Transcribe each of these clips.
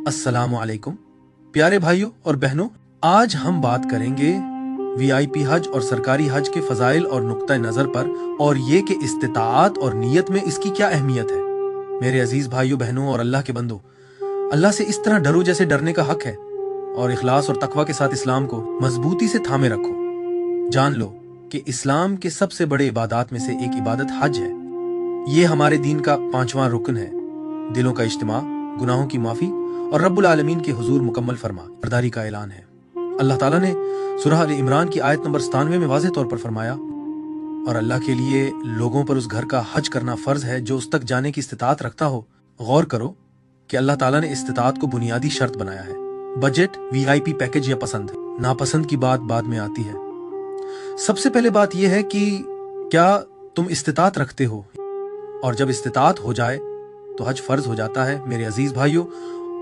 अस्सलामु अलैकुम प्यारे भाइयों और बहनों, आज हम बात करेंगे वीआईपी हज और सरकारी हज के फजाइल और नुक्ता नज़र पर, और ये कि इस्तिताअत और नीयत में इसकी क्या अहमियत है। मेरे अजीज भाइयों बहनों और अल्लाह के बंदो, अल्लाह से इस तरह डरो जैसे डरने का हक है, और इखलास और तकवा के साथ इस्लाम को मजबूती से थामे रखो। जान लो कि इस्लाम के सबसे बड़े इबादत में से एक इबादत हज है। ये हमारे दीन का 5वां रुकन है। दिलों का इज्तिमा, गुनाहों की माफी और रब्बुल आलमीन के हुजूर मुकम्मल फरमा बरदारी का ऐलान है। अल्लाह ताला ने सूरह अल इमरान की आयत नंबर 97 में वाज़ेह तौर पर फरमाया, और अल्लाह के लिए लोगों पर उस घर का हज करना फर्ज है जो उस तक जाने की इस्तिताअत रखता हो। गौर करो कि अल्लाह ताला ने इस्तिताअत को बुनियादी शर्त बनाया है। बजट, वीआईपी पैकेज या पसंद, नापसंद की बात बाद में आती है। सबसे पहले बात यह है कि क्या तुम इस्तिताअत रखते हो, और जब इस्तिताअत हो जाए तो हज फर्ज हो जाता है। मेरे अजीज भाइयों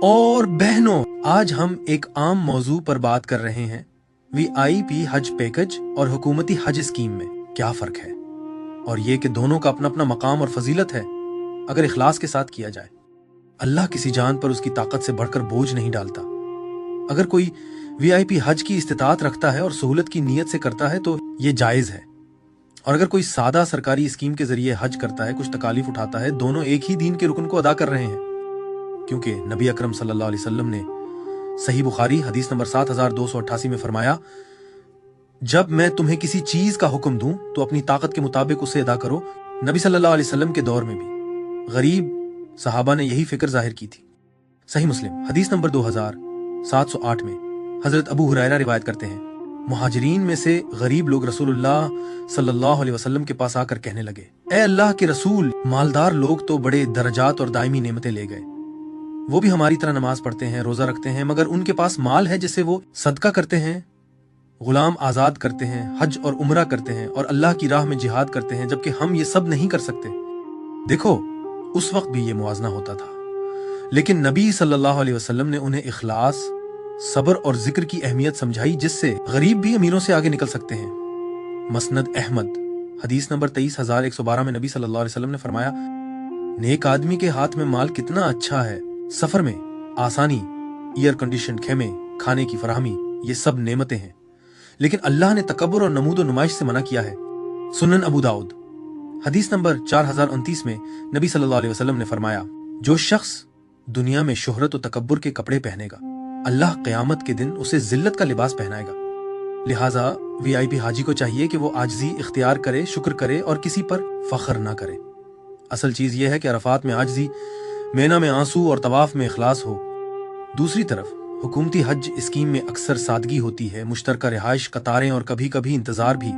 और बहनों, आज हम एक आम मौजू पर बात कर रहे हैं। वीआईपी हज पैकेज और हुकूमती हज स्कीम में क्या फर्क है, और ये कि दोनों का अपना अपना मकाम और फजीलत है अगर इखलास के साथ किया जाए। अल्लाह किसी जान पर उसकी ताकत से बढ़कर बोझ नहीं डालता। अगर कोई वीआईपी हज की इस्तिताअत रखता है और सहूलत की नीयत से करता है तो ये जायज है, और अगर कोई सादा सरकारी स्कीम के जरिए हज करता है, कुछ तकालीफ उठाता है, दोनों एक ही दीन के रुकन को अदा कर रहे हैं। क्योंकि नबी अकरम सल्लल्लाहु अलैहि वसल्लम ने सही बुखारी हदीस नंबर 7288 में फरमाया, जब मैं तुम्हें किसी चीज का हुक्म दूं तो अपनी ताकत के मुताबिक उसे अदा करो। नबी सल्लल्लाहु अलैहि वसल्लम के दौर में भी गरीब सहाबा ने यही फिक्र जाहिर की थी। सही मुस्लिम हदीस नंबर 2708 में हजरत अबू हुरैरा रिवायत करते हैं, मुहाजिरीन में से गरीब लोग रसूलुल्लाह सल्लल्लाहु अलैहि वसल्लम के पास आकर कहने लगे, ए अल्लाह के रसूल, मालदार लोग तो बड़े दर्जात और दायमी नेमतें ले गए। वो भी हमारी तरह नमाज पढ़ते हैं, रोजा रखते हैं, मगर उनके पास माल है जिसे वो सदका करते हैं, गुलाम आजाद करते हैं, हज और उम्रा करते हैं और अल्लाह की राह में जिहाद करते हैं, जबकि हम ये सब नहीं कर सकते। देखो, उस वक्त भी ये मुआजना होता था, लेकिन नबी सल्लल्लाहु अलैहि वसल्लम ने उन्हें इखलास, सब्र और जिक्र की अहमियत समझाई, जिससे गरीब भी अमीरों से आगे निकल सकते हैं। मसनद अहमद हदीस नंबर 23112 में नबी सल्लल्लाहु अलैहि वसल्लम ने फरमाया, नेक आदमी के हाथ में माल कितना अच्छा है। सफर में आसानी, एयर कंडीशन खेमे, खाने की फराहमी, ये सब नेमतें हैं, लेकिन अल्लाह ने तकब्बुर और नमूद और नुमाइश से मना किया है। सुनन अबू दाऊद हदीस नंबर 4029 में नबी सल्लल्लाहु अलैहि वसल्लम ने फरमाया, जो शख्स दुनिया में शोहरत और तकब्बुर के कपड़े पहनेगा, अल्लाह क़यामत के दिन उसे जिल्लत का लिबास पहनाएगा। लिहाजा वीआईपी हाजी को चाहिए कि वो आजिज़ी इख्तियार करे, शुक्र करे और किसी पर फख्र ना करे। असल चीज ये है कि अरफात में आजिज़ी, मेना में आंसू और तवाफ में इखलास हो। दूसरी तरफ हुकूमती हज स्कीम में अक्सर सादगी होती है, मुश्तरका रिहाइश, कतारें और कभी कभी इंतजार भी,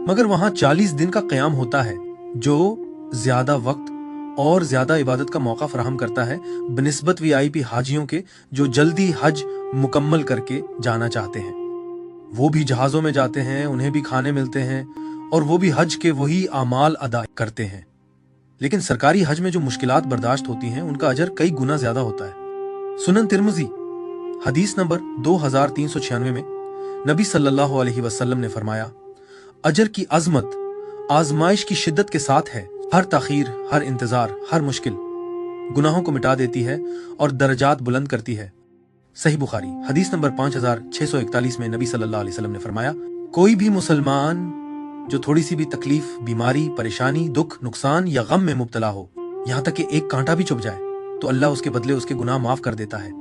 मगर वहां 40 दिन का क़याम होता है जो ज्यादा वक्त और ज्यादा इबादत का मौका फराहम करता है बनिस्बत वीआईपी हाजियों के जो जल्दी हज मुकम्मल करके जाना चाहते हैं। वो भी जहाजों में जाते हैं, उन्हें भी खाने मिलते हैं, और वो भी हज के वही आमाल अदा करते हैं। लेकिन सरकारी हज में जो मुश्किलात बर्दाश्त होती हैं, उनका अजर कई गुना ज्यादा होता है। सुनन तिर्मिज़ी हदीस नंबर 2396 में नबी सल्लल्लाहु अलैहि वसल्लम ने फरमाया, अजर की अजमत आजमाइश की शिद्दत के साथ है। हर ताखीर, हर इंतजार, हर मुश्किल गुनाहों को मिटा देती है और दर्जात बुलंद करती है। सही बुखारी हदीस नंबर 5641 में नबी सल्लल्लाहु अलैहि वसल्लम ने फरमाया, कोई भी मुसलमान जो थोड़ी सी भी तकलीफ, बीमारी, परेशानी, दुख, नुकसान या गम में मुब्तला हो, यहाँ तक कि एक कांटा भी चुभ जाए, तो अल्लाह उसके बदले उसके गुनाह माफ कर देता है।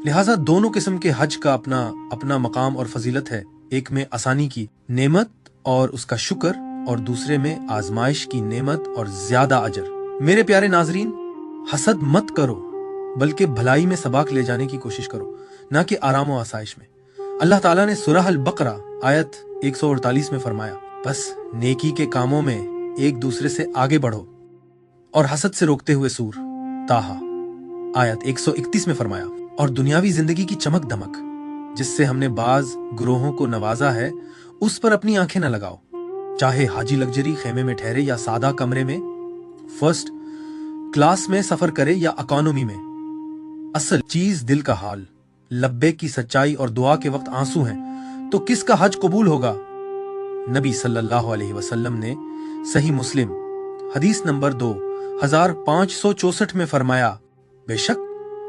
लिहाजा दोनों किस्म के हज का अपना अपना मकाम और फजीलत है। एक में आसानी की नेमत और उसका शुक्र, और दूसरे में आजमाइश की नेमत और ज्यादा अजर। मेरे प्यारे नाजरीन, हसद मत करो, बल्कि भलाई में सबक ले जाने की कोशिश करो, ना कि आराम और आसाइश में। अल्लाह ताला ने सूरह अल बकरा आयत 148 में फरमाया, बस नेकी के कामों में एक दूसरे से आगे बढ़ो और हसद से रोकते हुए सूर ताहा आयत 131 में फरमाया, और दुनियावी जिंदगी की चमक दमक जिससे हमने बाज ग्रोहों को नवाजा है, उस पर अपनी आंखें न लगाओ। चाहे हाजी लग्जरी खेमे में ठहरे या सादा कमरे में, फर्स्ट क्लास में सफर करे या इकोनॉमी में, असल चीज दिल का हाल। लब्बे की सच्चाई और दुआ के वक्त आंसू हैं, तो किसका हज कबूल होगा। नबी सल्लल्लाहु अलैहि वसल्लम ने सही मुस्लिम हदीस नंबर 2564 में फरमाया, बेशक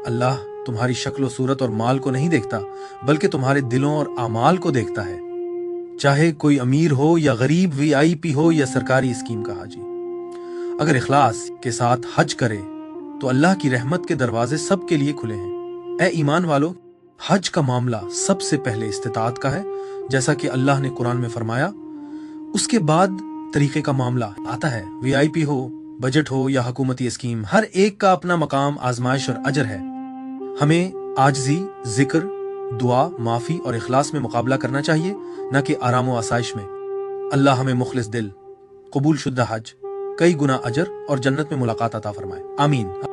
अल्लाह तुम्हारी शक्ल सूरत और माल को नहीं देखता, बल्कि तुम्हारे दिलों और आमाल को देखता है। चाहे कोई अमीर हो या गरीब, वीआईपी हो या सरकारी स्कीम का हाजी, अगर इखलास के साथ हज करे तो अल्लाह की रहमत के दरवाजे सबके लिए खुले हैं। ए ईमान वालो, हज का मामला सबसे पहले इस्तिताअत का है, जैसा कि अल्लाह ने कुरान में फरमाया। उसके बाद तरीके का मामला आता है। वीआईपी हो, बजट हो या हुकूमती स्कीम, हर एक का अपना मकाम, आजमाइश और अजर है। हमें आजिज़ी, जिक्र, दुआ, माफी और इखलास में मुकाबला करना चाहिए, न कि आराम व आसाइश में। अल्लाह हमें मुखलिस दिल, कबूल शुद्धा हज, कई गुना अजर और जन्नत में मुलाकात अता फरमाए। आमीन।